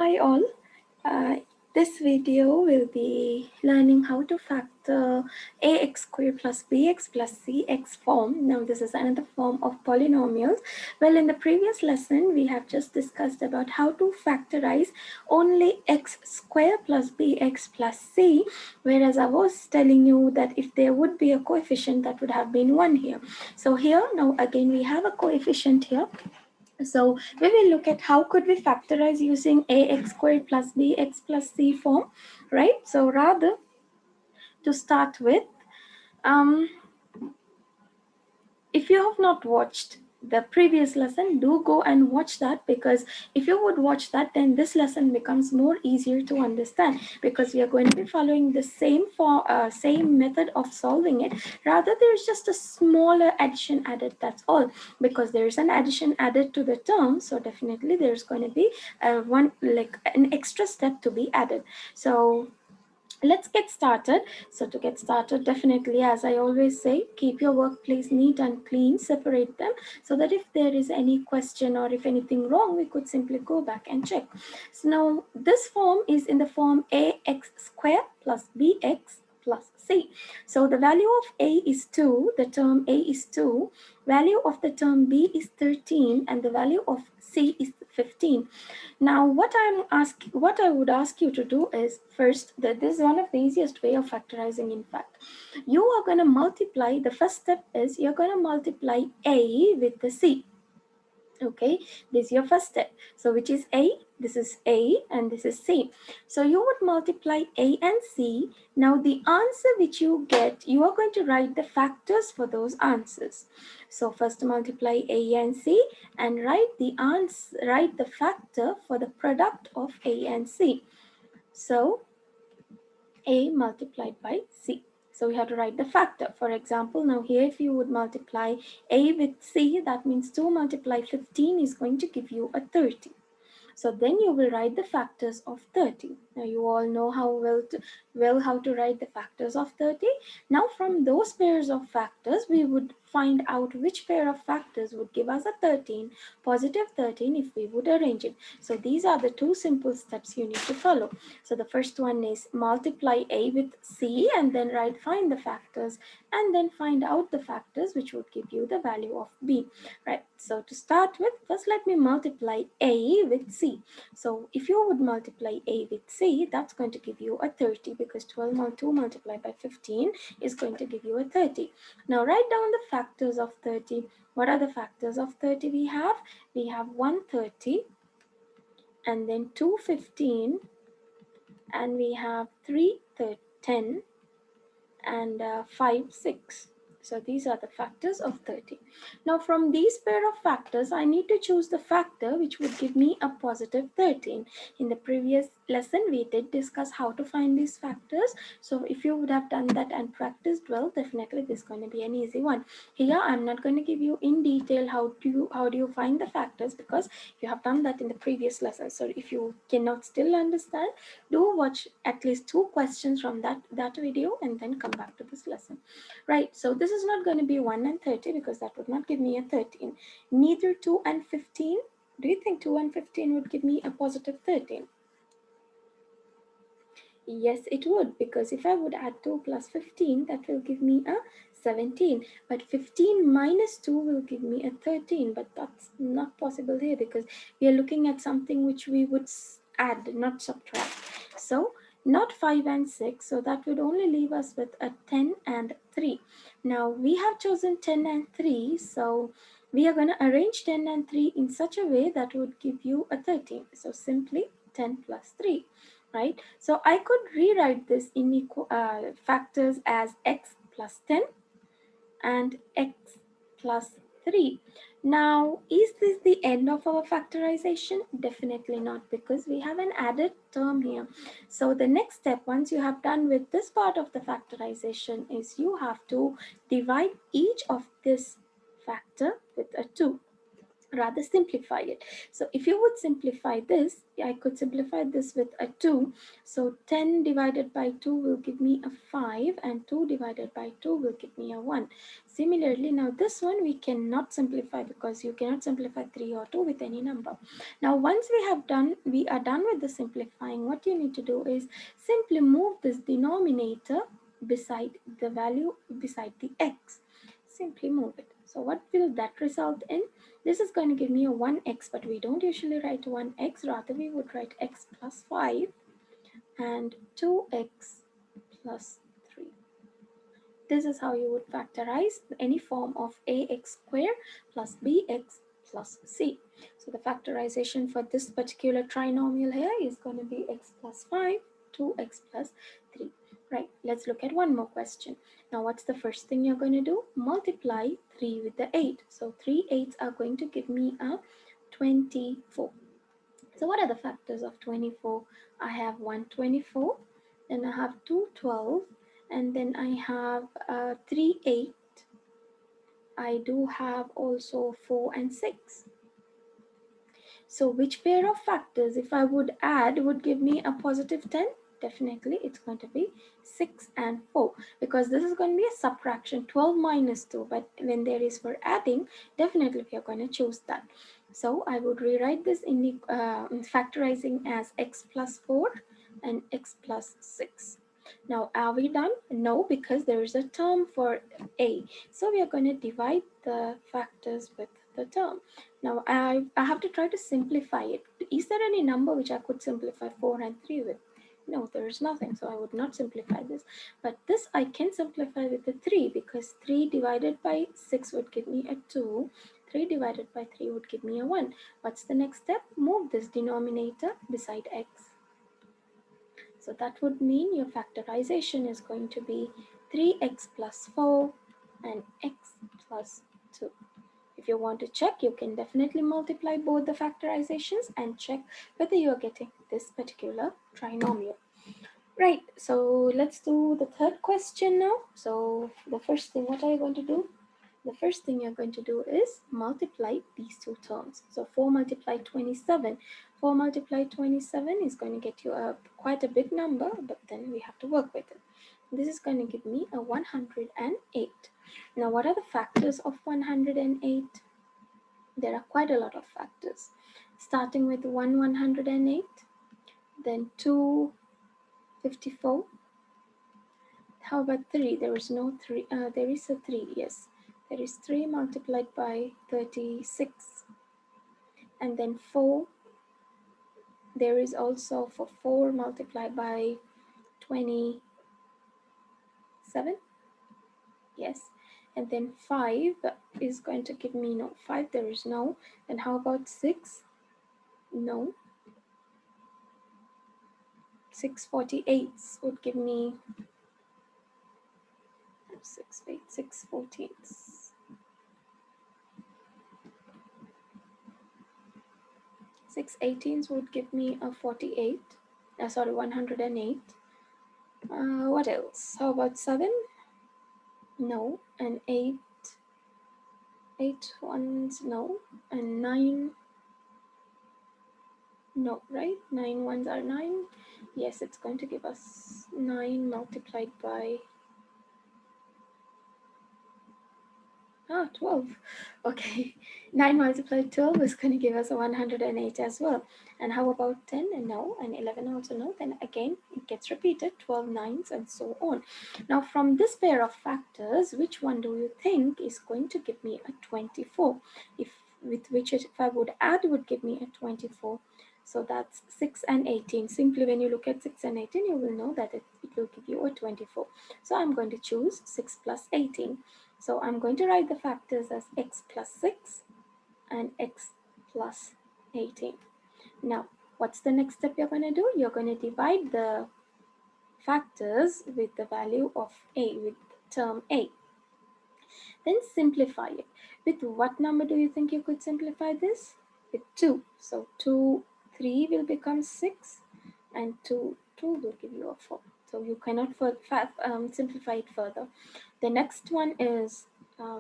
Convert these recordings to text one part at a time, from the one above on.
Hi all. Uh, this video will be learning how to factor ax² plus bx plus cx form. Now this is another form of polynomials. Well, in the previous lesson we have just discussed about how to factorize only x² plus bx plus c, whereas I was telling you that if there would be a coefficient, that would have been 1 here. So here now again we have a coefficient here. So we will look at how could we factorize using ax² plus bx plus c form, right? So rather, to start with, if you have not watched the previous lesson, do go and watch that, because if you would watch that, then this lesson becomes more easier to understand, because we are going to be following the same method of solving it. Rather, there's just a smaller addition added, that's all, because there's an addition added to the term, so definitely there's going to be an extra step to be added. So let's get started. So to get started, definitely, as I always say, keep your workplace neat and clean, separate them, so that if there is any question or if anything wrong, we could simply go back and check. So now this form is in the form ax² plus bx plus c. So the value of a is 2, the term a is 2, value of the term b is 13, and the value of c is 15. Now, what I would ask you to do is, first, that this is one of the easiest way of factorizing. In fact, you are going to multiply. The first step is you're going to multiply a with the c. Okay, this is your first step. So which is a? This is a and this is c. So you would multiply a and c. Now the answer which you get, you are going to write the factors for those answers. So first multiply a and c and write the answer, write the factor for the product of a and c. So a multiplied by c. So we have to write the factor. For example, now here if you would multiply a with c, that means 2 multiply 15 is going to give you a 30. So then you will write the factors of 30. Now you all know how how to write the factors of 30. Now from those pairs of factors, we would find out which pair of factors would give us a 13, positive 13, if we would arrange it. So these are the two simple steps you need to follow. So the first one is multiply a with c and then find the factors, and then find out the factors which would give you the value of b. Right, so to start with, first let me multiply a with c. So if you would multiply a with c, that's going to give you a 30, because 2 multiplied by 15 is going to give you a 30. Now write down the factors of 30. What are the factors of 30 we have? We have 130, and then 215, and we have 310, and 5 6. So these are the factors of 30. Now from these pair of factors, I need to choose the factor which would give me a positive 13. In the previous lesson, we did discuss how to find these factors. So if you would have done that and practiced well, definitely this is going to be an easy one. Here, I'm not going to give you in detail how do you find the factors, because you have done that in the previous lesson. So if you cannot still understand, do watch at least 2 questions from that video and then come back to this lesson. Right, so this is not going to be 1 and 30, because that would not give me a 13. Neither 2 and 15. Do you think 2 and 15 would give me a positive 13? Yes, it would, because if I would add 2 plus 15, that will give me a 17. But 15 minus 2 will give me a 13. But that's not possible here, because we are looking at something which we would add, not subtract. So not 5 and 6. So that would only leave us with a 10 and 3. Now we have chosen 10 and 3. So we are going to arrange 10 and 3 in such a way that would give you a 13. So simply 10 plus 3. Right, so I could rewrite this in factors as x plus 10 and x plus 3. Now, is this the end of our factorization? Definitely not, because we have an added term here. So the next step, once you have done with this part of the factorization, is you have to divide each of this factor with a 2. rather simplify it. So if you would simplify this, I could simplify this with a 2. So 10 divided by 2 will give me a 5, and 2 divided by 2 will give me a 1. Similarly, now this one we cannot simplify, because you cannot simplify 3 or 2 with any number. Now once we are done with the simplifying, what you need to do is simply move this denominator beside the value, beside the x. Simply move it. So what will that result in? This is going to give me a 1x, but we don't usually write 1x, rather we would write x plus 5 and 2x plus 3. This is how you would factorize any form of ax square plus bx plus c. So the factorization for this particular trinomial here is going to be x plus 5, 2x plus 3. Right, let's look at one more question. Now what's the first thing you're going to do? Multiply 3 with the 8. So 3 8s are going to give me a 24. So what are the factors of 24? I have 124, then I have 212, and then I have 3 8. I do have also 4 and 6. So which pair of factors, if I would add, would give me a positive 10? Definitely it's going to be 6 and 4, because this is going to be a subtraction, 12 minus 2, but when there is for adding, definitely we are going to choose that. So I would rewrite this in the factorizing as x plus 4 and x plus 6. Now are we done? No, because there is a term for a. So we are going to divide the factors with the term. Now I have to try to simplify it. Is there any number which I could simplify 4 and 3 with? No, there is nothing, so I would not simplify this. But this I can simplify with the 3, because 3 divided by 6 would give me a 2. 3 divided by 3 would give me a 1. What's the next step? Move this denominator beside x. So that would mean your factorization is going to be 3x plus 4 and x plus 2. If you want to check, you can definitely multiply both the factorizations and check whether you are getting this particular trinomial. Right, so let's do the third question now. So the first thing, what are you going to do? The first thing you're going to do is multiply these two terms. So 4 multiplied 27. 4 multiplied 27 is going to get you quite a big number, but then we have to work with it. This is going to give me a 108. Now what are the factors of 108? There are quite a lot of factors. Starting with 108, then 254. How about 3? There is no 3. There is a 3, yes. There is 3 multiplied by 36. And then 4. There is also for 4 multiplied by 27. Yes. And then 5 is going to give me no 5. There is no. Then how about 6? No. 648 would give me 6, 8, 6, 14. 6 18s would give me a 48. Sorry, 108. What else? How about 7? No. And 8. 8 ones, no. And 9. No, right? 9 ones are 9. Yes, it's going to give us 9 multiplied by 12. Okay, 9 multiplied 12 is going to give us a 108 as well. And how about 10? And no. And 11 also no. Then again, it gets repeated, 12 nines and so on. Now from this pair of factors, which one do you think is going to give me a 24? With which if I would add, would give me a 24. So that's 6 and 18. Simply when you look at 6 and 18, you will know that it will give you a 24. So I'm going to choose 6 plus 18. So I'm going to write the factors as x plus 6 and x plus 18. Now, what's the next step you're going to do? You're going to divide the factors with the value of a, with term a. Then simplify it. With what number do you think you could simplify this? With 2. So 2, 3 will become 6 and 2 will give you a 4. So you cannot simplify it further. The next one is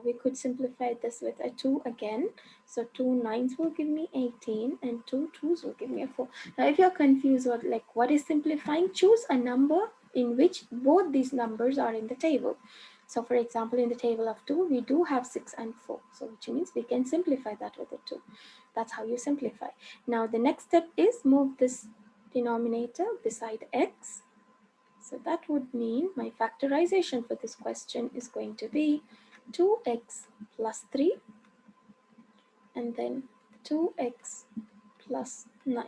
we could simplify this with a 2 again. So 2 nines will give me 18 and 2 twos will give me a 4. Now if you're confused what, like, what is simplifying, choose a number in which both these numbers are in the table. So for example, in the table of 2, we do have 6 and 4. So which means we can simplify that with a 2. That's how you simplify. Now the next step is move this denominator beside x. So that would mean my factorization for this question is going to be 2x plus 3 and then 2x plus 9.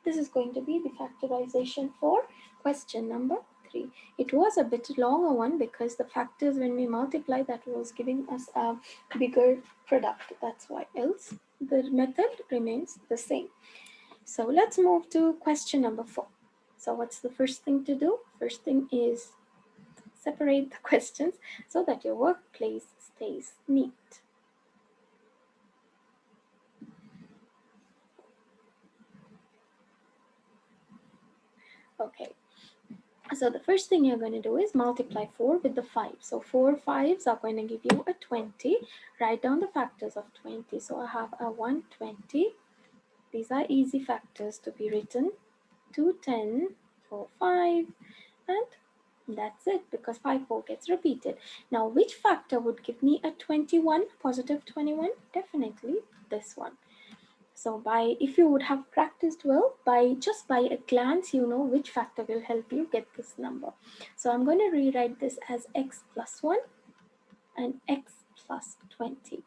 This is going to be the factorization for question number 3. It was a bit longer one because the factors, when we multiply, that was giving us a bigger product. That's why, else the method remains the same. So let's move to question number 4. So what's the first thing to do? First thing is separate the questions so that your workplace stays neat. Okay, so the first thing you're going to do is multiply 4 with the 5. So 4 5s are going to give you a 20. Write down the factors of 20. So I have a 120. These are easy factors to be written. 2 10, 4 5, and that's it, because 5 4 gets repeated. Now which factor would give me a 21, positive 21? Definitely this one. So by, if you would have practiced well, by just by a glance, you know which factor will help you get this number. So I'm going to rewrite this as x plus 1 and x plus 20.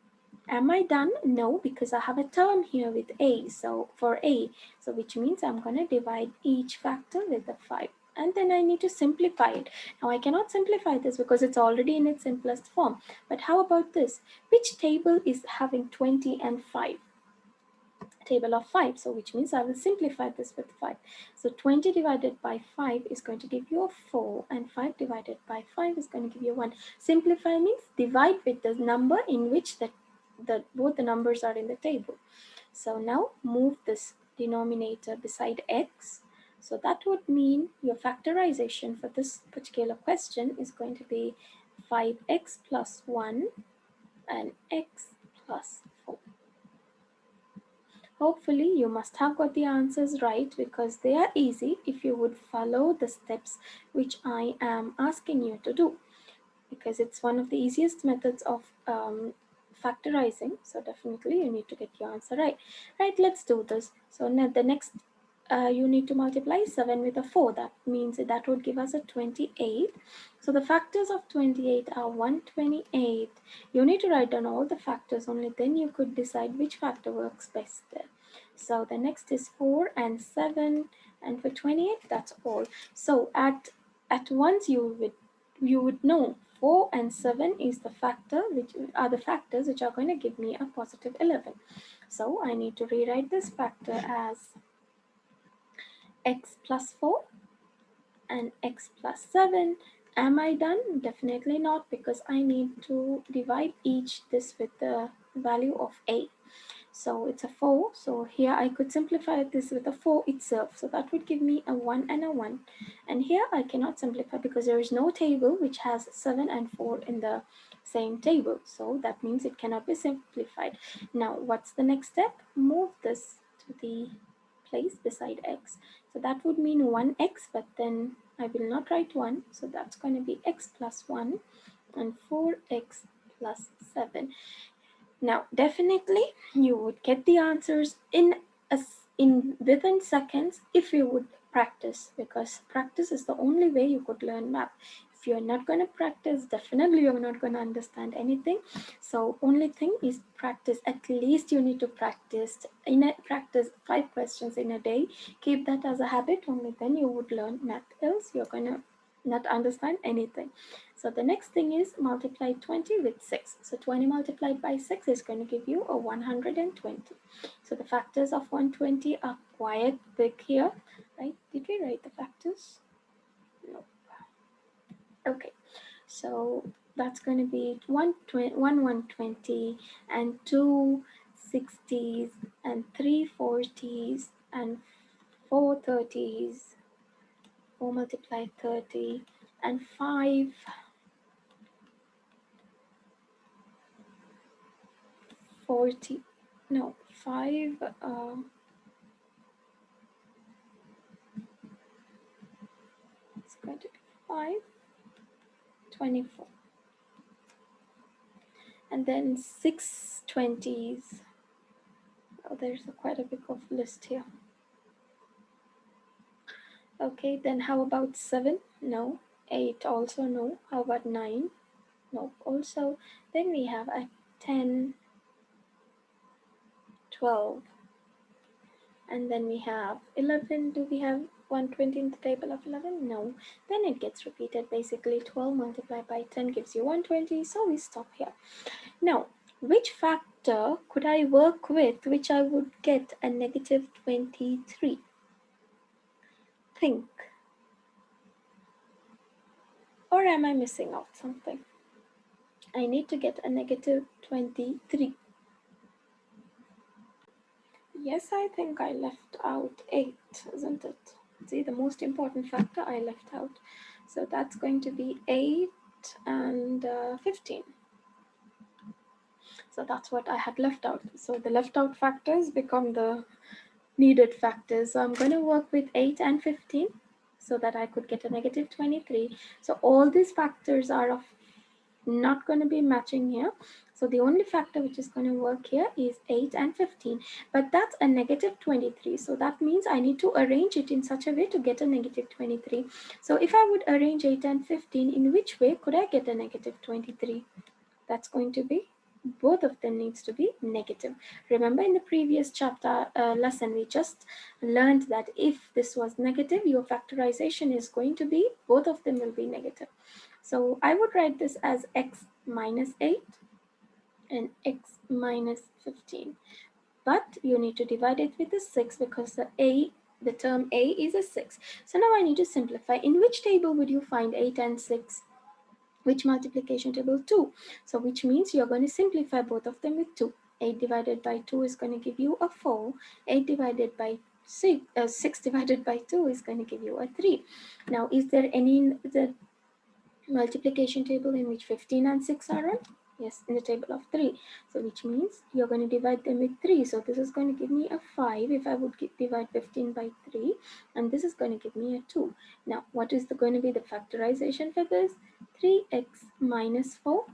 Am I done? No, because I have a term here with a, so for a, so which means I'm going to divide each factor with the 5. And then I need to simplify it. Now I cannot simplify this because it's already in its simplest form. But how about this? Which table is having 20 and 5? Table of 5, so which means I will simplify this with 5. So 20 divided by 5 is going to give you a 4, and 5 divided by 5 is going to give you 1. Simplify means divide with the number in which both the numbers are in the table. So now move this denominator beside x. So that would mean your factorization for this particular question is going to be 5x plus 1 and x plus 4. Hopefully you must have got the answers right, because they are easy if you would follow the steps which I am asking you to do, because it's one of the easiest methods of factorizing. So definitely you need to get your answer right. Right, let's do this. So now the next, you need to multiply 7 with a 4. That means that would give us a 28. So the factors of 28 are 128. You need to write down all the factors, only then you could decide which factor works best there. So the next is 4 and 7, and for 28, that's all. So at once you would know 4 and 7 is the factor, which are the factors which are going to give me a positive 11. So I need to rewrite this factor as x plus 4 and x plus 7. Am I done? Definitely not, because I need to divide each this with the value of a. So it's a 4. So here I could simplify this with a 4 itself. So that would give me a 1 and a 1. And here I cannot simplify because there is no table which has 7 and 4 in the same table. So that means it cannot be simplified. Now what's the next step? Move this to the place beside x. So that would mean 1x, but then I will not write 1. So that's going to be x plus 1 and 4x plus 7. Now, definitely, you would get the answers in within seconds if you would practice, because practice is the only way you could learn math. If you're not going to practice, definitely you're not going to understand anything. So, only thing is practice. At least you need to practice 5 questions in a day. Keep that as a habit. Only then you would learn math. Else, you're going to not understand anything. So the next thing is multiply 20 with 6. So 20 multiplied by 6 is going to give you a 120. So the factors of 120 are quite big here, right? Did we write the factors? No. Okay. So that's going to be 120 and 2 60s and 3 40s and 4 30s, 4 multiplied 30 and 5 40, no, 5, it's going to be 524. And then 620s. Oh, there's quite a big of list here. Okay, then how about 7? No. 8 also no. How about 9? No, also. Then we have a 10, 12. And then we have 11. Do we have 120 in the table of 11? No. Then it gets repeated. Basically, 12 multiplied by 10 gives you 120. So we stop here. Now, which factor could I work with which I would get a negative 23? Think. Or am I missing out something? I need to get a negative 23. Yes, I think I left out 8, isn't it? See, the most important factor I left out. So that's going to be 8 and 15. So that's what I had left out. So the left out factors become the needed factors. So I'm going to work with 8 and 15 so that I could get a negative 23. So all these factors are of not going to be matching here. So the only factor which is going to work here is 8 and 15. But that's a negative 23. So that means I need to arrange it in such a way to get a negative 23. So if I would arrange 8 and 15, in which way could I get a negative 23? That's going to be both of them needs to be negative. Remember in the previous chapter lesson, we just learned that if this was negative, your factorization is going to be, both of them will be negative. So I would write this as x minus 8 and x minus 15. But you need to divide it with a 6 because the term a is a 6. So now I need to simplify. In which table would you find 8 and 6? Which multiplication table? 2. So which means you're going to simplify both of them with 2. 8 divided by 2 is going to give you a 4. 8 divided by 6 divided by 2 is going to give you a 3. Now, is there any in the multiplication table in which 15 and 6 are on? Yes, in the table of 3. So which means you're going to divide them with 3. So this is going to give me a 5 if I would divide 15 by 3. And this is going to give me a 2. Now, what is going to be the factorization for this? 3x minus 4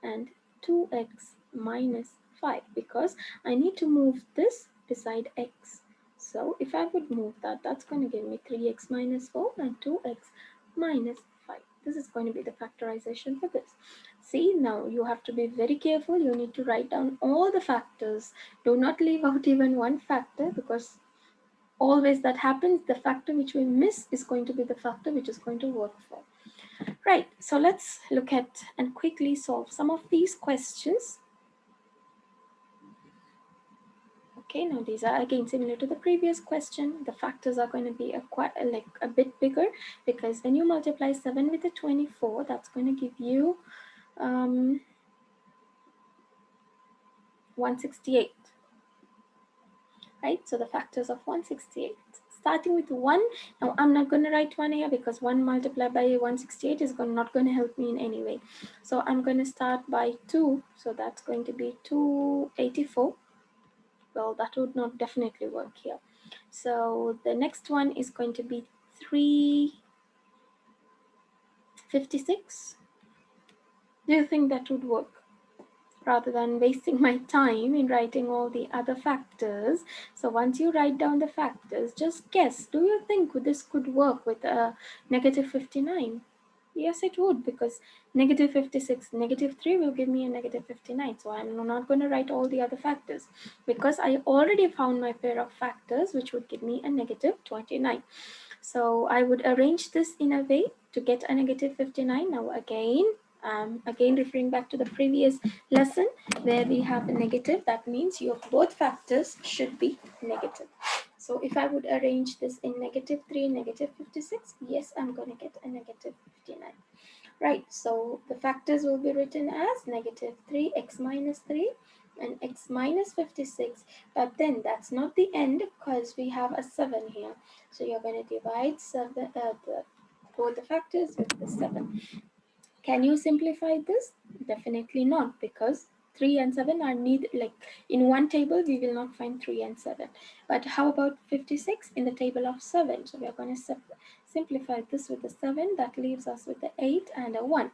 and 2x minus 5, because I need to move this beside x. So if I would move that, that's going to give me 3x minus 4 and 2x minus 5. This is going to be the factorization for this. See, now you have to be very careful. You need to write down all the factors. Do not leave out even one factor, because always that happens. The factor which we miss is going to be the factor which is going to work for. Right, so let's look at and quickly solve some of these questions. Okay, now these are again similar to the previous question. The factors are going to be a bit bigger, because when you multiply 7 with a 24, that's going to give you 168. Right, so the factors of 168. Starting with 1, now I'm not going to write 1 here because 1 multiplied by 168 is not going to help me in any way. So I'm going to start by 2, so that's going to be 284. Well, that would not definitely work here. So the next one is going to be 356. Do you think that would work? Rather than wasting my time in writing all the other factors. So once you write down the factors, just guess, do you think this could work with a negative 59? Yes, it would, because negative 56, negative 3 will give me a negative 59. So I'm not going to write all the other factors, because I already found my pair of factors which would give me a negative 29. So I would arrange this in a way to get a negative 59. Now again referring back to the previous lesson where we have a negative, that means your both factors should be negative. So if I would arrange this in negative 3, negative 56, yes, I'm going to get a negative 59. Right, so the factors will be written as negative 3, x minus 3 and x minus 56. But then that's not the end, because we have a 7 here. So you're going to divide both the factors with the 7. Can you simplify this? Definitely not, because 3 and 7 are neither, like in one table we will not find 3 and 7. But how about 56 in the table of 7? So we are going to simplify this with the 7. That leaves us with the 8 and a 1,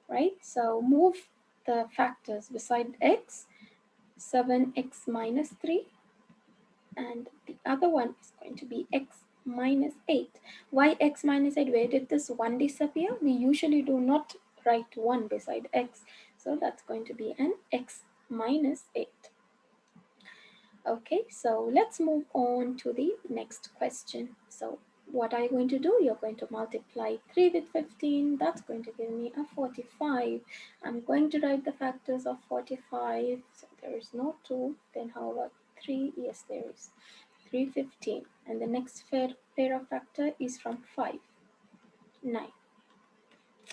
right? So move the factors beside x. 7x minus 3, and the other one is going to be x minus 8. Why x minus 8? Where did this 1 disappear? We usually do not write 1 beside x, so that's going to be an x minus 8. Okay, so let's move on to the next question. So what are you going to do? You're going to multiply 3 with 15. That's going to give me a 45. I'm going to write the factors of 45. So there is no 2. Then how about 3? Yes, there is 315. And the next pair of factor is from 5, 9.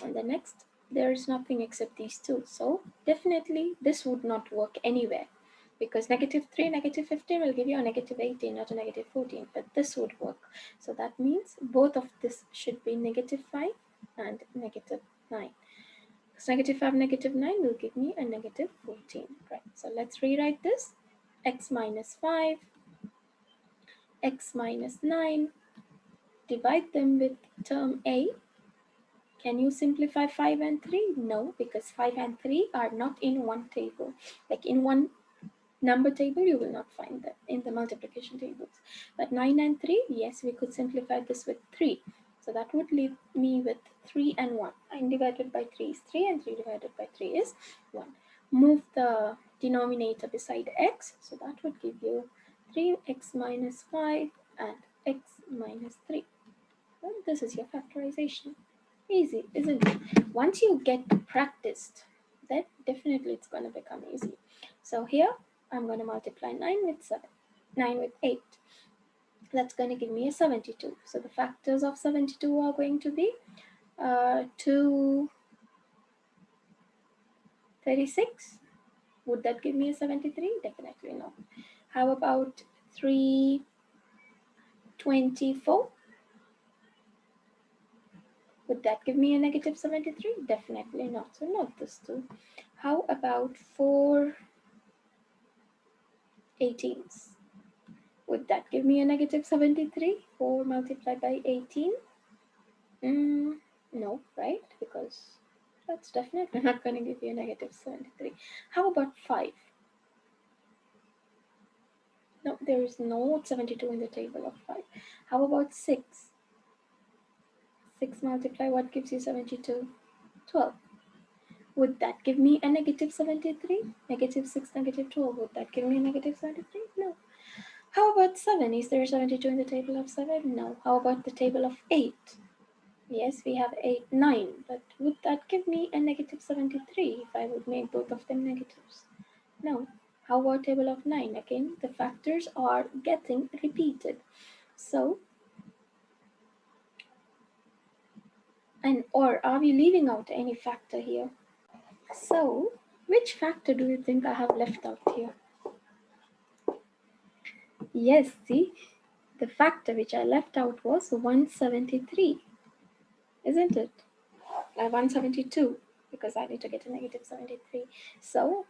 And the next, there is nothing except these two. So definitely this would not work anywhere, because -3, -15 will give you a -18, not a -14, but this would work. So that means both of this should be -5 and -9. So -5, -9 will give me a -14, right? So let's rewrite this. X minus 5, x minus 9, divide them with term A. Can you simplify 5 and 3? No, because 5 and 3 are not in one table. Like in one number table, you will not find them in the multiplication tables. But 9 and 3, yes, we could simplify this with 3. So that would leave me with 3 and 1. 9 divided by 3 is 3, and 3 divided by 3 is 1. Move the denominator beside x, so that would give you 3x minus 5 and x minus 3. Well, this is your factorization. Easy, isn't it? Once you get practiced, then definitely it's going to become easy. So here I'm going to multiply 9 with 7, 9 with 8. That's going to give me a 72. So the factors of 72 are going to be 236. Would that give me a 73? Definitely not. How about 324? Would that give me a -73? Definitely not. So not this two. How about 4 18s? Would that give me a -73? 4 multiplied by 18? No, right? Because that's definitely not going to give you a -73. How about 5? No, there is no 72 in the table of 5. How about 6? 6 multiply, what gives you 72? 12. Would that give me a -73? -6, -12. Would that give me a -73? No. How about 7? Is there 72 in the table of 7? No. How about the table of 8? Yes, we have 8, 9. But would that give me a -73 if I would make both of them negatives? No. How about table of 9? Again, the factors are getting repeated. So, or are we leaving out any factor here? So, which factor do you think I have left out here? Yes, see, the factor which I left out was 173, isn't it? 172, because I need to get a -73. So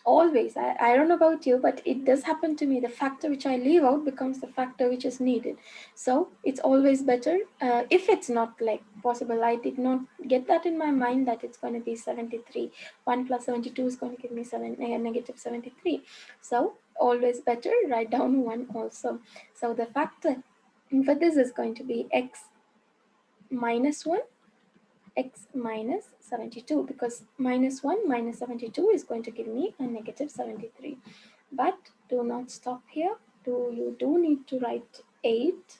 always, I don't know about you, but it does happen to me. The factor which I leave out becomes the factor which is needed. So it's always better, if it's not like possible, I did not get that in my mind that it's going to be 73. 1 plus 72 is going to give me -73. So always better write down 1 also. So the factor for this is going to be x minus 1, x minus 72, because -1 minus 72 is going to give me a -73. But do not stop here. You do need to write 8.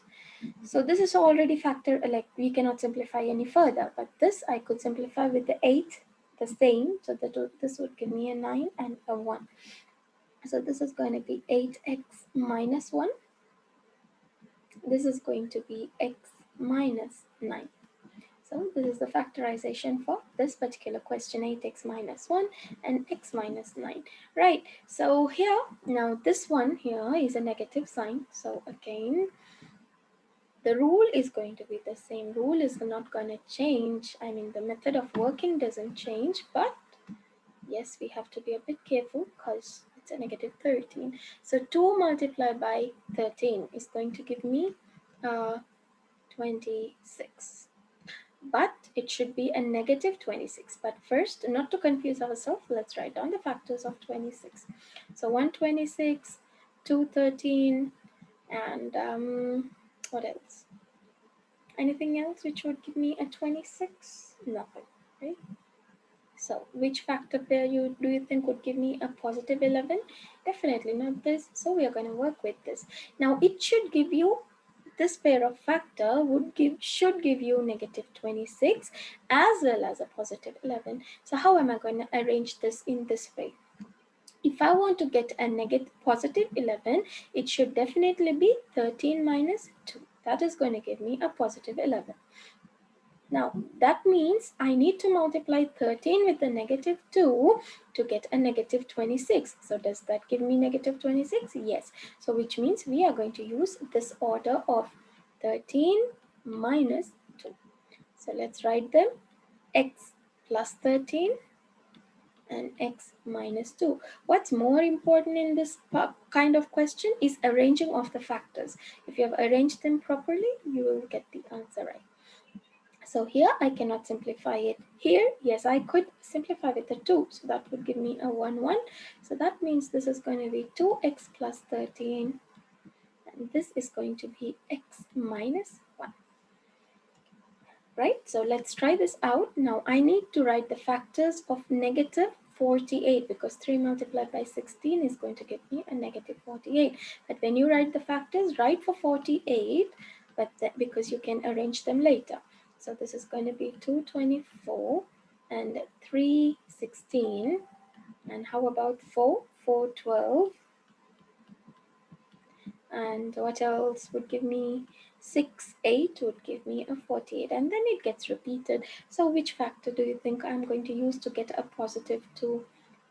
So this is already factor, like we cannot simplify any further, but this I could simplify with the 8 the same. So this would give me a 9 and a 1. So this is going to be 8x minus 1. This is going to be x minus 9. So this is the factorization for this particular question, 8x minus 1 and x minus 9. Right, so here, now this one here is a negative sign. So again, the rule is going to be the same. Rule is not going to change. I mean, the method of working doesn't change, but yes, we have to be a bit careful because it's a negative 13. So 2 multiplied by 13 is going to give me 26. But it should be a negative 26. But first, not to confuse ourselves, let's write down the factors of 26. So 126, 213, and what else? Anything else which would give me a 26? Nothing, right? So which factor pair do you think would give me a positive 11? Definitely not this. So we are going to work with this. Now it should give you, this pair of factor should give you negative 26 as well as a positive 11. So how am I going to arrange this in this way? If I want to get a positive 11, it should definitely be 13 minus 2. That is going to give me a positive 11. Now that means I need to multiply 13 with the negative 2 to get a negative 26. So does that give me negative 26? Yes. So which means we are going to use this order of 13 minus 2. So let's write them: x plus 13 and x minus 2. What's more important in this kind of question is arranging of the factors. If you have arranged them properly, you will get the answer right. So here I cannot simplify it. Here, yes, I could simplify with the 2. So that would give me a 1, 1. So that means this is going to be 2x plus 13. And this is going to be x minus 1. Right? So let's try this out. Now I need to write the factors of negative 48 because 3 multiplied by 16 is going to give me a negative 48. But when you write the factors, write for 48, but because you can arrange them later. So this is going to be 224 and 316. And how about 4? 412. And what else would give me 6? 8 would give me a 48, and then it gets repeated. So which factor do you think I'm going to use to get a positive 2?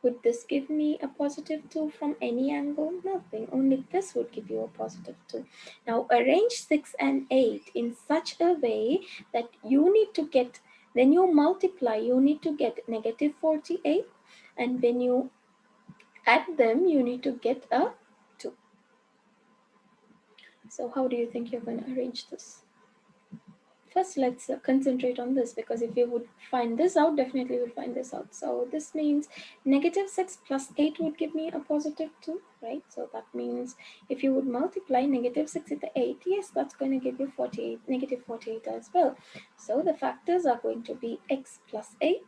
Would this give me a positive 2 from any angle? Nothing. Only this would give you a positive 2. Now arrange 6 and 8 in such a way that you need to get, when you multiply, you need to get negative 48, and when you add them, you need to get a 2. So how do you think you're going to arrange this? First, let's concentrate on this, because if you would find this out, definitely you will find this out. So this means negative 6 plus 8 would give me a positive 2, right? So that means if you would multiply negative 6 with the 8, yes, that's going to give you 48, negative 48 as well. So the factors are going to be x plus 8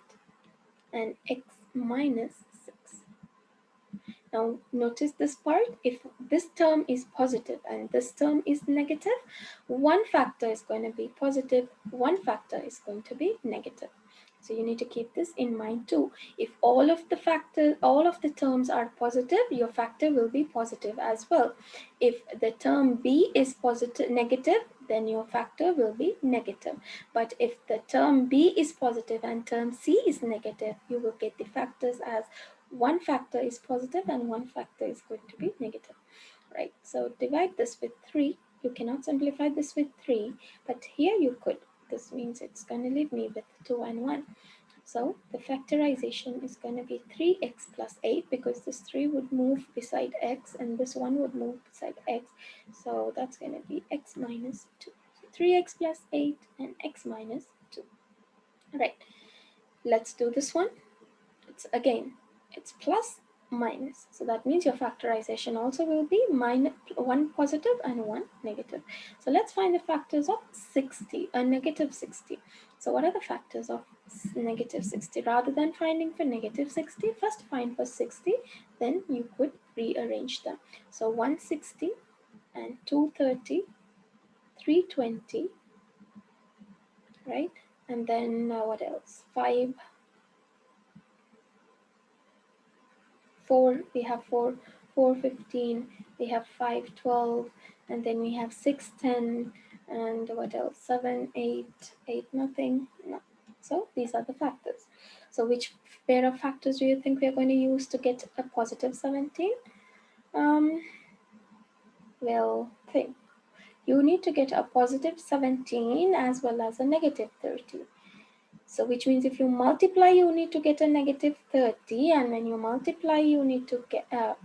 and x minus 6. Now notice this part, if this term is positive and this term is negative, one factor is going to be positive, one factor is going to be negative. So you need to keep this in mind too. If all of the terms are positive, your factor will be positive as well. If the term B is negative, then your factor will be negative. But if the term B is positive and term C is negative, you will get the factors as one factor is positive and one factor is going to be negative, right? So divide this with 3. You cannot simplify this with 3, but here you could. This means it's going to leave me with 2 and 1. So the factorization is going to be 3x plus 8, because this 3 would move beside x and this 1 would move beside x. So that's going to be x minus 2. So 3x plus 8 and x minus 2. Right, let's do this one. It's plus minus. So that means your factorization also will be one positive and one negative. So let's find the factors of 60, negative 60. So what are the factors of negative 60? Rather than finding for negative 60, first find for 60, then you could rearrange them. So 160 and 230, 320, right? And then what else? 5, 4, we have 4, 415, we have 512, and then we have 610, and what else? 7, 8, 8, nothing. No. So these are the factors. So which pair of factors do you think we are going to use to get a positive 17? Well, think. You need to get a positive 17 as well as a negative 30. So which means if you multiply, you need to get a negative 30, and when you multiply, you need to get a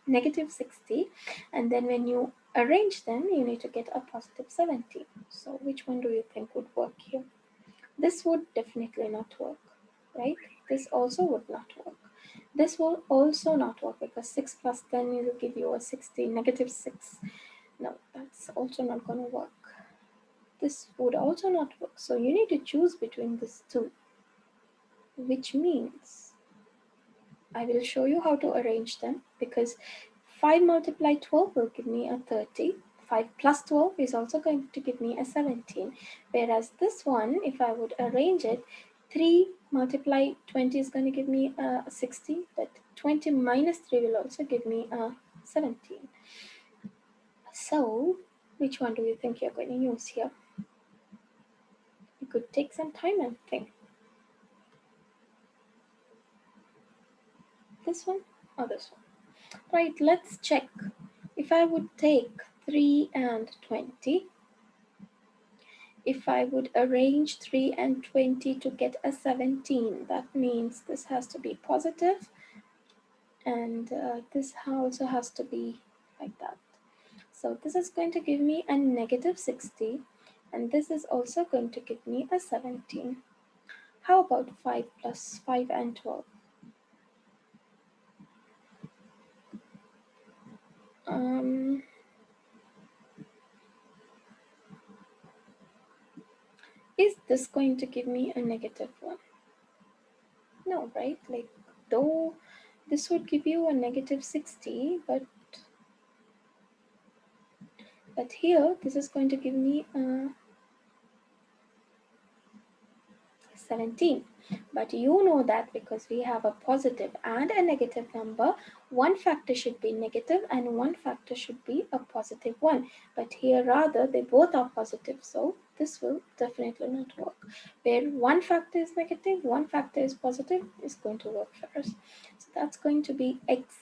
negative 60, and then when you arrange them, you need to get a positive 17. So which one do you think would work here? This would definitely not work, right? This also would not work. This will also not work because 6 plus 10 will give you a 60, negative 6. No, that's also not going to work. This would also not work. So you need to choose between these two, which means I will show you how to arrange them, because 5 multiplied 12 will give me a 30. 5 plus 12 is also going to give me a 17. Whereas this one, if I would arrange it, 3 multiplied 20 is going to give me a 60, but 20 minus 3 will also give me a 17. So, which one do you think you're going to use here? You could take some time and think. This one or this one? Right, let's check. If I would take 3 and 20, if I would arrange 3 and 20 to get a 17, that means this has to be positive, and this also has to be like that. So this is going to give me a negative 60, and this is also going to give me a 17. How about 5 plus 5 and 12? Is this going to give me a negative 1? No, right? Like, though this would give you a negative 60, but here this is going to give me a 17. But you know that because we have a positive and a negative number, one factor should be negative and one factor should be a positive one. But here rather they both are positive, so this will definitely not work. Where one factor is negative, one factor is positive, is going to work for us. So that's going to be x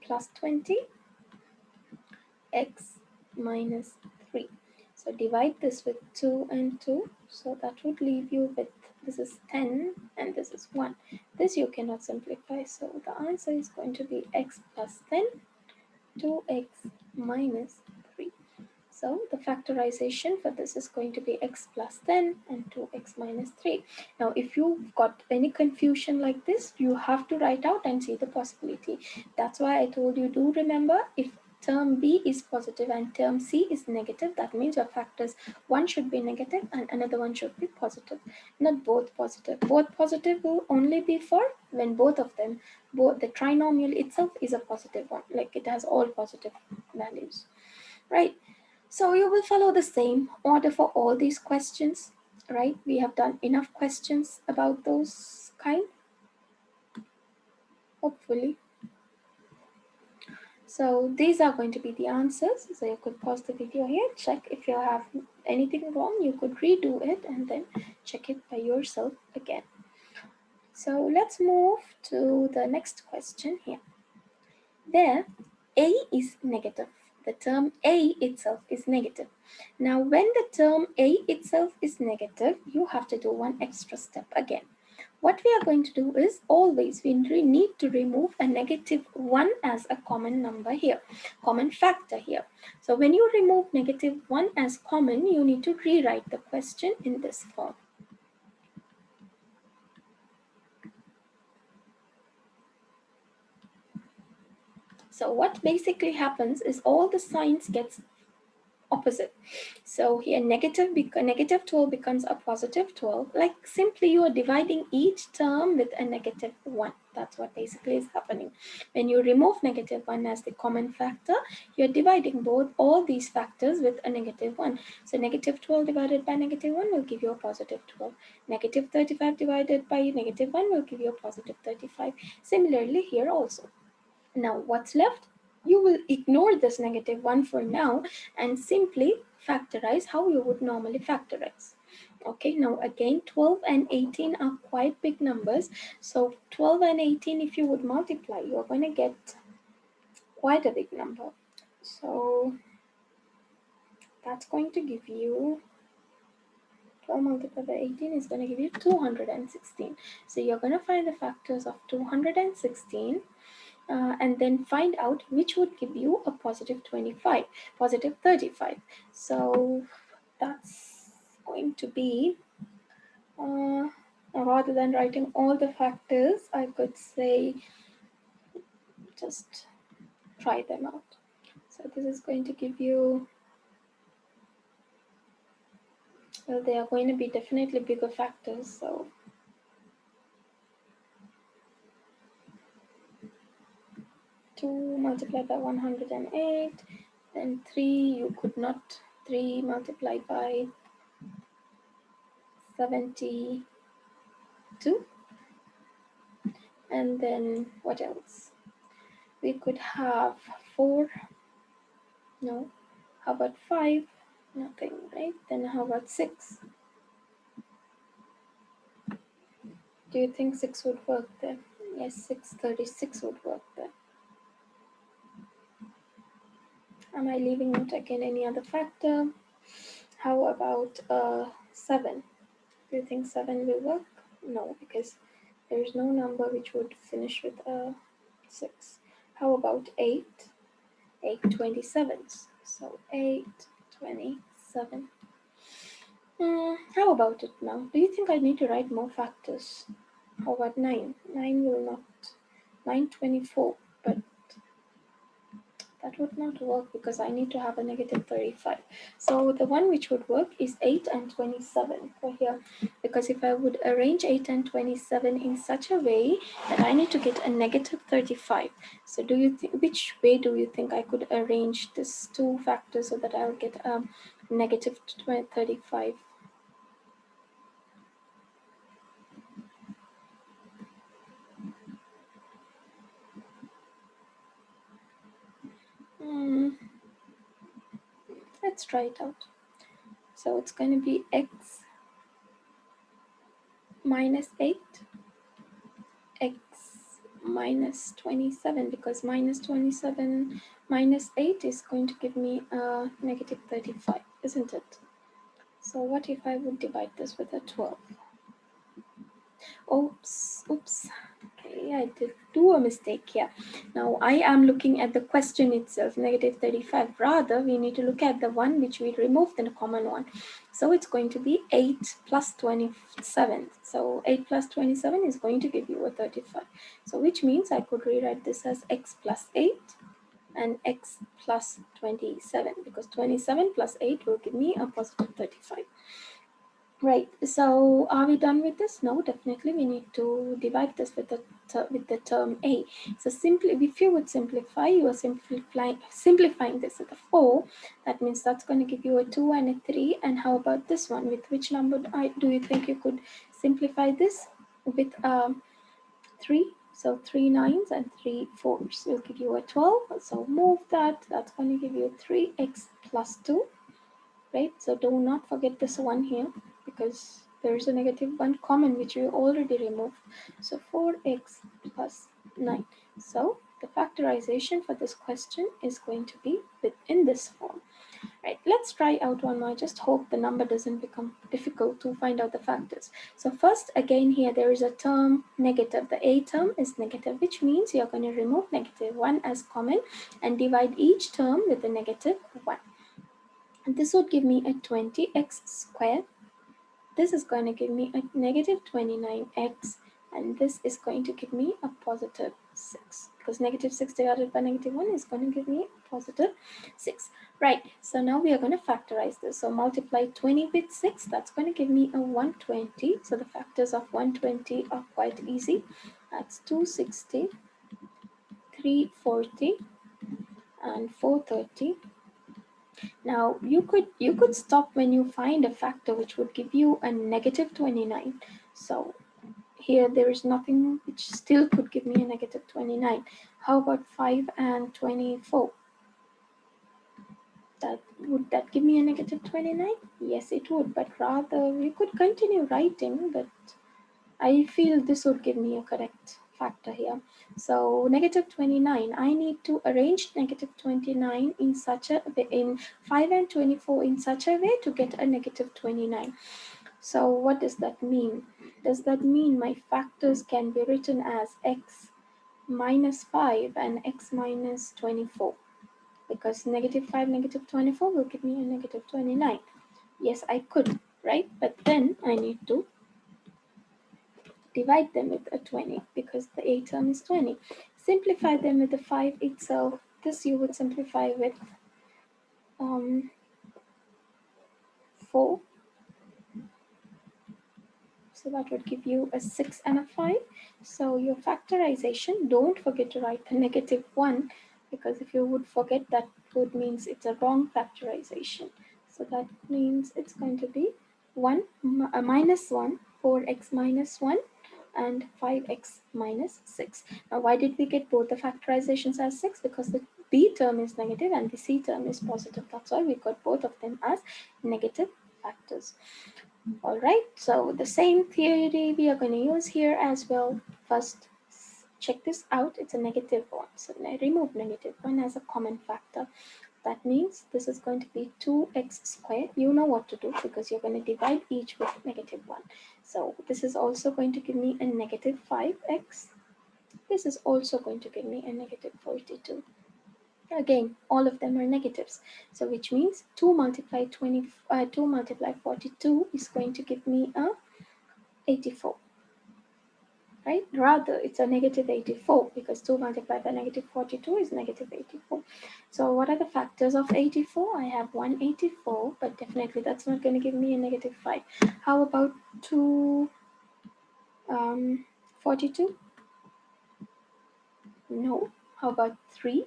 plus 20, x minus 3. So divide this with 2 and 2. So that would leave you with, this is 10 and this is 1. This you cannot simplify. So the answer is going to be x plus 10, 2x minus 3. So the factorization for this is going to be x plus 10 and 2x minus 3. Now if you've got any confusion like this, you have to write out and see the possibility. That's why I told you, do remember, if term B is positive and term C is negative, that means your factors, one should be negative and another one should be positive, not both positive. Both positive will only be for when both of them, both the trinomial itself is a positive one, like it has all positive values, right? So you will follow the same order for all these questions, right? We have done enough questions about those kind, hopefully. So these are going to be the answers. So you could pause the video here, check if you have anything wrong, you could redo it and then check it by yourself again. So let's move to the next question here. There, A is negative. The term A itself is negative. Now, when the term A itself is negative, you have to do one extra step again. What we are going to do is always we need to remove a negative 1 as a common number here, common factor here. So when you remove negative 1 as common, you need to rewrite the question in this form. So what basically happens is all the signs gets opposite. So here negative 12 becomes a positive 12. Like simply you are dividing each term with a negative 1. That's what basically is happening. When you remove negative 1 as the common factor, you're dividing both all these factors with a negative 1. So negative 12 divided by negative 1 will give you a positive 12. Negative 35 divided by negative 1 will give you a positive 35. Similarly here also. Now what's left? You will ignore this negative 1 for now and simply factorize how you would normally factorize. Okay, now again 12 and 18 are quite big numbers. So 12 and 18, if you would multiply, you're going to get quite a big number. So that's going to give you 12 multiplied by 18 is going to give you 216. So you're going to find the factors of 216 and then find out which would give you a positive 25, positive 35. So that's going to be, rather than writing all the factors, I could say just try them out. So this is going to give you, well, they are going to be definitely bigger factors. So 2 multiplied by 108, then 3, you could not, 3 multiplied by 72, and then what else? We could have 4, no, how about 5? Nothing, right? Then how about 6? Do you think 6 would work there? Yes, 636 would work there. Am I leaving out again any other factor? How about 7? Do you think 7 will work? No, because there is no number which would finish with a 6. How about 8? 8 27s. So 8 27. How about it now? Do you think I need to write more factors? How about 9? 9 will not. 9 24, but that would not work because I need to have a negative 35. So the one which would work is 8 and 27 for here, because if I would arrange 8 and 27 in such a way that I need to get a negative 35. So do you think, which way do you think I could arrange these two factors so that I will get a negative 35? Let's try it out. So it's going to be x minus 8, x minus 27, because minus 27 minus 8 is going to give me a negative 35, isn't it? So what if I would divide this with a 12? Oops. Okay, I did do a mistake here. Now I am looking at the question itself, negative 35. Rather, we need to look at the one which we removed in a common one. So it's going to be 8 plus 27. So 8 plus 27 is going to give you a 35. So which means I could rewrite this as x plus 8 and x plus 27, because 27 plus 8 will give me a positive 35. Right, so are we done with this? No, definitely we need to divide this with the term a. So simply, if you would simplify, you are simplifying this with a 4. That means that's going to give you a 2 and a 3. And how about this one? With which number do you think you could simplify this? With 3. So 3 9s and 3 4s will give you a 12. So move that. That's going to give you 3x plus 2. Right, so do not forget this one here, because there is a negative 1 common which we already removed. So 4x plus 9. So the factorization for this question is going to be within this form. Right, let's try out one more. I just hope the number doesn't become difficult to find out the factors. So first, again here, there is a term negative. The a term is negative, which means you're going to remove negative 1 as common and divide each term with a negative 1. And this would give me a 20x squared. This is going to give me a negative 29x, and this is going to give me a positive 6, because negative 6 divided by negative 1 is going to give me a positive 6. Right, so now we are going to factorize this. So multiply 20 with 6, that's going to give me a 120. So the factors of 120 are quite easy. That's 260, 340, and 430. Now you could stop when you find a factor which would give you a negative 29. So here there is nothing which still could give me a negative 29. How about 5 and 24? Would that give me a negative 29? Yes, it would, but rather we could continue writing, but I feel this would give me a correct factor here. So negative 29, I need to arrange negative 29 in such a way, in 5 and 24 in such a way to get a negative 29. So what does that mean? Does that mean my factors can be written as x minus 5 and x minus 24? Because negative 5, negative 24 will give me a negative 29. Yes, I could, right? But then I need to divide them with a 20 because the a term is 20. Simplify them with the 5 itself. This you would simplify with 4. So that would give you a 6 and a 5. So your factorization, don't forget to write the negative 1, because if you would forget, that would means it's a wrong factorization. So that means it's going to be 1 minus 1, 4x minus 1, and 5x minus 6. Now why did we get both the factorizations as 6? Because the b term is negative and the c term is positive. That's why we got both of them as negative factors. All right, so the same theory we are going to use here as well. First, check this out. It's a negative 1. So I remove negative 1 as a common factor. That means this is going to be 2x squared. You know what to do because you're going to divide each with negative 1. So this is also going to give me a negative 5x. This is also going to give me a negative 42. Again, all of them are negatives. So which means 2 multiplied 2 multiplied 42 is going to give me a 84. Right? Rather, it's a negative 84 because 2 multiplied by negative 42 is negative 84. So what are the factors of 84? I have 184, but definitely that's not going to give me a negative 5. How about 2 42? No. How about 3?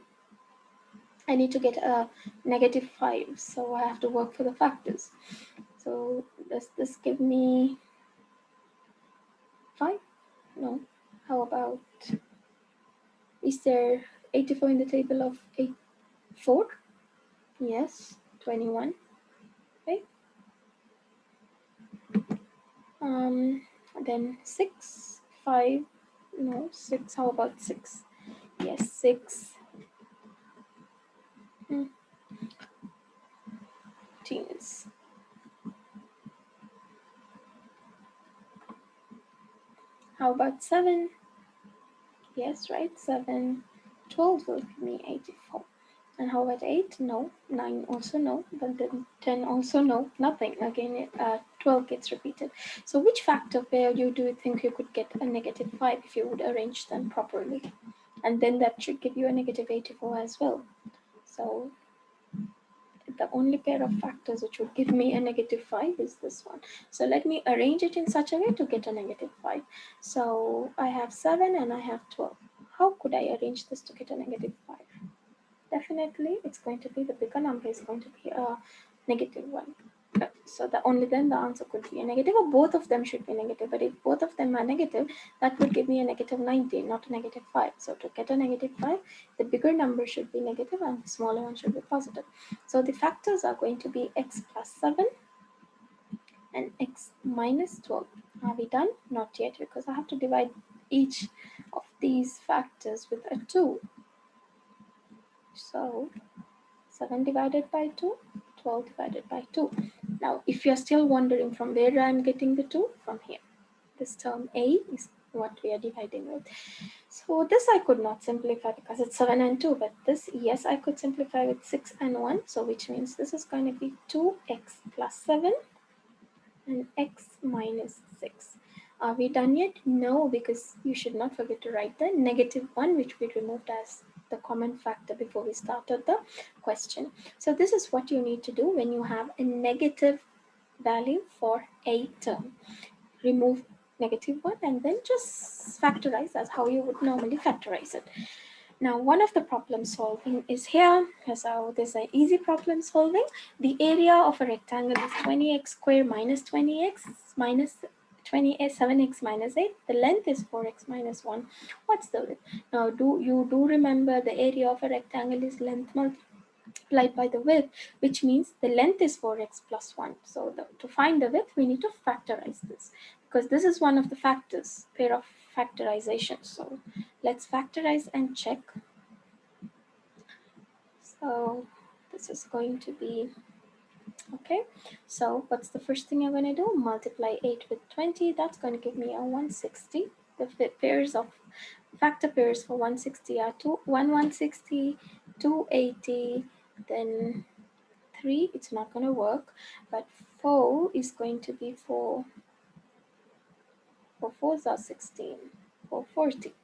I need to get a negative 5, so I have to work for the factors. So does this give me 5? No. How about, is there 84 in the table of 4? Yes. 21. Okay. Then 6, 5. No, 6. How about 6? Yes, 6. Teens. How about 7? Yes, right, 7. 12 will give me 84. And how about 8? No. 9 also no. But then 10 also no. Nothing. Again, 12 gets repeated. So which factor pair do you think you could get a negative 5 if you would arrange them properly? And then that should give you a negative 84 as well. So the only pair of factors which would give me a negative 5 is this one. So let me arrange it in such a way to get a negative 5. So I have 7 and I have 12. How could I arrange this to get a negative 5? Definitely, it's going to be the bigger number is going to be a negative 1. So only then the answer could be a negative, or both of them should be negative. But if both of them are negative, that would give me a negative 19, not a negative 5. So to get a negative 5, the bigger number should be negative and the smaller one should be positive. So the factors are going to be x plus 7 and x minus 12. Are we done? Not yet, because I have to divide each of these factors with a 2. So 7 divided by 2, 12 divided by 2. Now, if you're still wondering from where I'm getting the 2, from here. This term a is what we are dividing with. So this I could not simplify because it's 7 and 2, but this, yes, I could simplify with 6 and 1. So which means this is going to be 2x plus 7 and x minus 6. Are we done yet? No, because you should not forget to write the negative 1, which we removed as the common factor before we started the question. So this is what you need to do when you have a negative value for a term. Remove negative 1 and then just factorize as how you would normally factorize it. Now, one of the problem solving is here. So there's an easy problem solving. The area of a rectangle is 20x squared minus 20x minus 7x minus 8. The length is 4x minus 1. What's the width? Now, do you remember the area of a rectangle is length multiplied by the width, which means the length is 4x plus 1. So to find the width, we need to factorize this because this is one of the factors, pair of factorization. So let's factorize and check. So this is going to be Okay, so what's the first thing I'm going to do? Multiply 8 with 20. That's going to give me a 160. The pairs of factor pairs for 160 are 160, 280, then 3. It's not going to work, but 4 is going to be 4. 4 4s are 16, 440.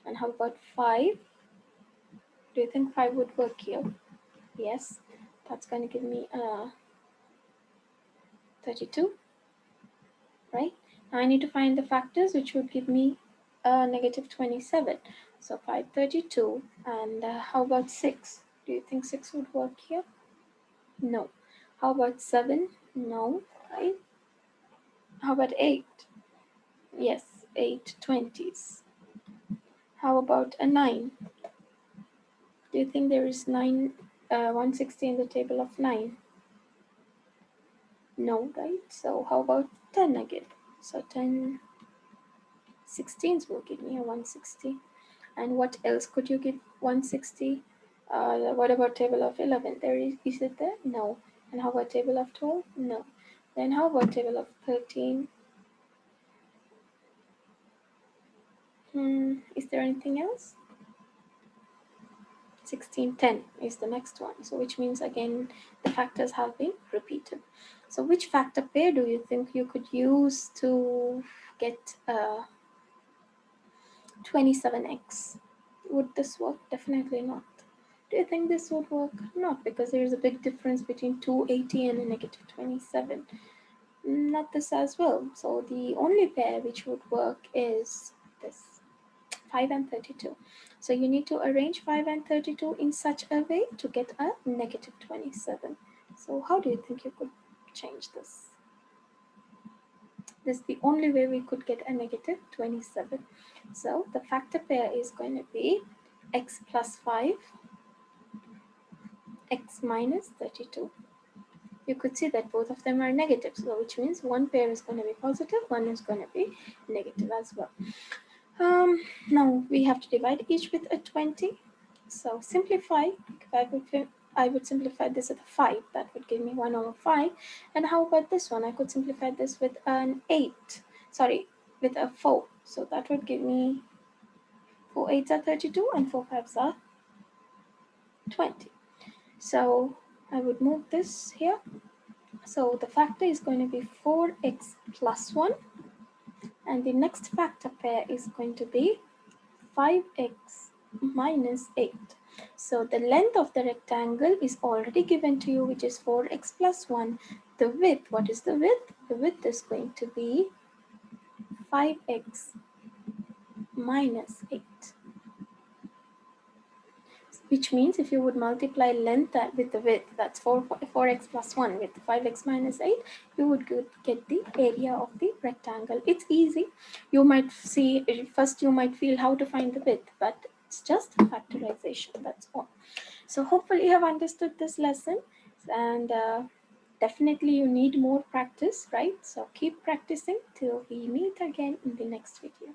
And how about 5? Do you think 5 would work here? Yes, that's going to give me 32, right? Now I need to find the factors which would give me negative 27. So 532, and how about 6? Do you think 6 would work here? No. How about 7? No, right? How about 8? Yes, 8 20s. How about a 9? Do you think there is 160 in the table of 9? No, right? So how about 10 again? So 10 16s will give me a 160. And what else could you give 160? What about table of 11? Is it there? No. And how about table of 12? No. Then how about table of 13? Is there anything else? 1610 is the next one. So which means again the factors have been repeated. So which factor pair do you think you could use to get 27x? Would this work? Definitely not. Do you think this would work? Not, because there's a big difference between 280 and a negative 27. Not this as well. So the only pair which would work is this, 5 and 32. So you need to arrange 5 and 32 in such a way to get a negative 27. So how do you think you could change this? This is the only way we could get a negative 27. So the factor pair is going to be x plus 5, x minus 32. You could see that both of them are negative, so which means one pair is going to be positive, one is going to be negative as well. Now we have to divide each with a 20. So simplify. I would simplify this with a 5. That would give me 1 over 5. And how about this one? I could simplify this with an 8. Sorry, with a 4. So that would give me 4 8s are 32 and 4 5s are 20. So I would move this here. So the factor is going to be 4x plus 1. And the next factor pair is going to be 5x minus 8. So the length of the rectangle is already given to you, which is 4x plus 1. The width, what is the width? The width is going to be 5x minus 8. Which means if you would multiply length with the width, that's 4x plus 1 with 5x minus 8, you would get the area of the rectangle. It's easy. You might see, first you might feel how to find the width, but it's just factorization, that's all. So hopefully you have understood this lesson, and definitely you need more practice, right? So keep practicing till we meet again in the next video.